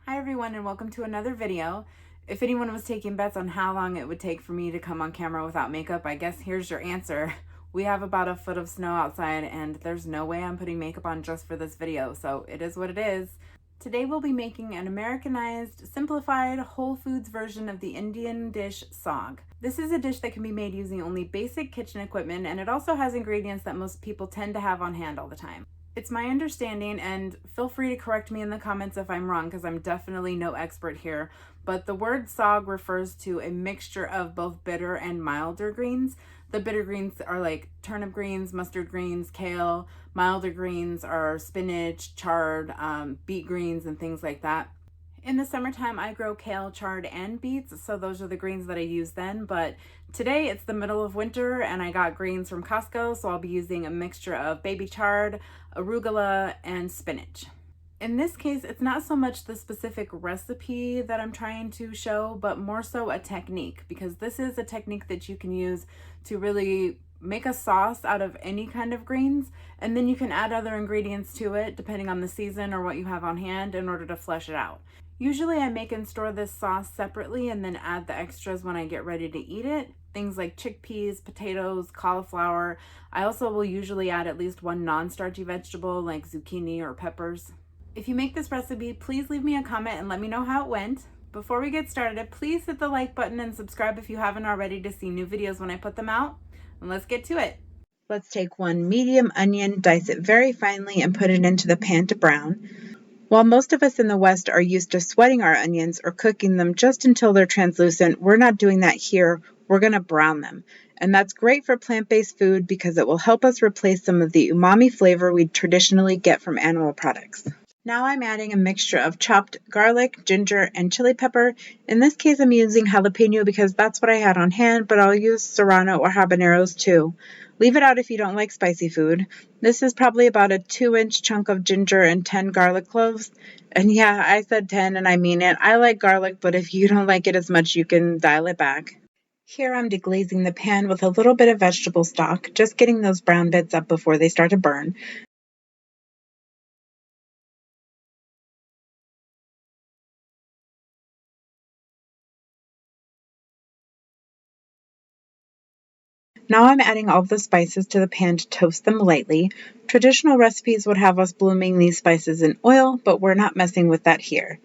Hi everyone and welcome to another video. If anyone was taking bets on how long it would take for me to come on camera without makeup, I guess here's your answer. We have about a foot of snow outside and there's no way I'm putting makeup on just for this video, so it is what it is. Today we'll be making an Americanized, simplified, whole foods version of the Indian dish saag. This is a dish that can be made using only basic kitchen equipment, and it also has ingredients that most people tend to have on hand all the time. It's my understanding, and feel free to correct me in the comments if I'm wrong, because I'm definitely no expert here, but the word saag refers to a mixture of both bitter and milder greens. The bitter greens are like turnip greens, mustard greens, kale. Milder greens are spinach, chard, beet greens, and things like that. In the summertime, I grow kale, chard, and beets, so those are the greens that I use then, but today it's the middle of winter and I got greens from Costco, so I'll be using a mixture of baby chard, arugula, and spinach. In this case, it's not so much the specific recipe that I'm trying to show, but more so a technique, because this is a technique that you can use to really make a sauce out of any kind of greens, and then you can add other ingredients to it depending on the season or what you have on hand in order to flesh it out. Usually I make and store this sauce separately and then add the extras when I get ready to eat it. Things like chickpeas, potatoes, cauliflower. I also will usually add at least one non-starchy vegetable like zucchini or peppers. If you make this recipe, please leave me a comment and let me know how it went. Before we get started, please hit the like button and subscribe if you haven't already to see new videos when I put them out. And let's get to it. Let's take one medium onion, dice it very finely, and put it into the pan to brown. While most of us in the West are used to sweating our onions or cooking them just until they're translucent, we're not doing that here. We're going to brown them. And that's great for plant-based food because it will help us replace some of the umami flavor we traditionally get from animal products. Now I'm adding a mixture of chopped garlic, ginger, and chili pepper. In this case, I'm using jalapeno because that's what I had on hand, but I'll use serrano or habaneros too. Leave it out if you don't like spicy food. This is probably about a 2-inch chunk of ginger and 10 garlic cloves. And yeah, I said 10 and I mean it. I like garlic, but if you don't like it as much, you can dial it back. Here I'm deglazing the pan with a little bit of vegetable stock, just getting those brown bits up before they start to burn. Now I'm adding all of the spices to the pan to toast them lightly. Traditional recipes would have us blooming these spices in oil, but we're not messing with that here.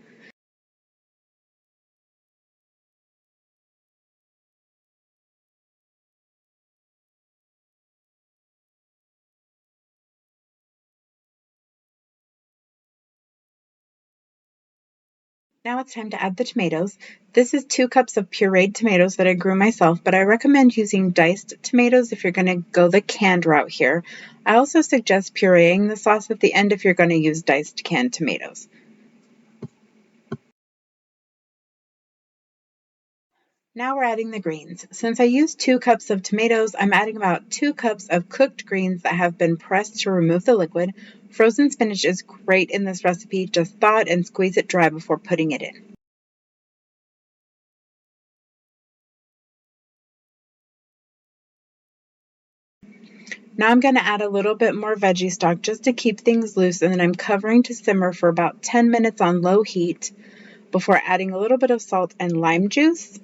Now it's time to add the tomatoes. This is 2 cups of pureed tomatoes that I grew myself, but I recommend using diced tomatoes if you're going to go the canned route here. I also suggest pureeing the sauce at the end if you're going to use diced canned tomatoes. Now we're adding the greens. Since I used 2 cups of tomatoes, I'm adding about 2 cups of cooked greens that have been pressed to remove the liquid. Frozen spinach is great in this recipe. Just thaw it and squeeze it dry before putting it in. Now I'm going to add a little bit more veggie stock just to keep things loose, and then I'm covering to simmer for about 10 minutes on low heat before adding a little bit of salt and lime juice.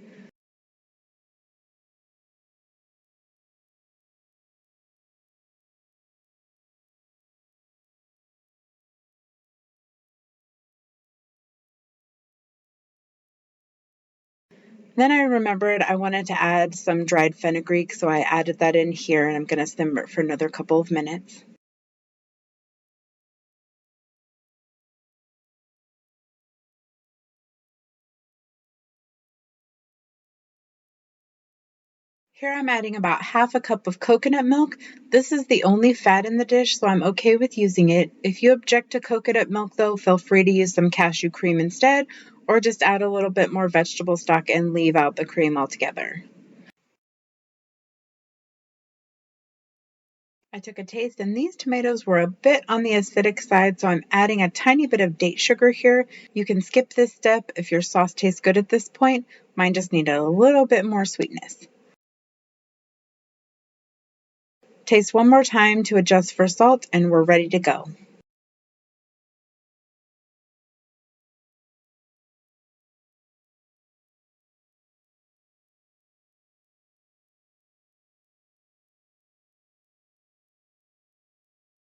Then I remembered I wanted to add some dried fenugreek, so I added that in here, and I'm going to simmer it for another couple of minutes. Here I'm adding about half a cup of coconut milk. This is the only fat in the dish, so I'm okay with using it. If you object to coconut milk though, feel free to use some cashew cream instead, or just add a little bit more vegetable stock and leave out the cream altogether. I took a taste and these tomatoes were a bit on the acidic side, so I'm adding a tiny bit of date sugar here. You can skip this step if your sauce tastes good at this point. Mine just needed a little bit more sweetness. Taste one more time to adjust for salt and we're ready to go.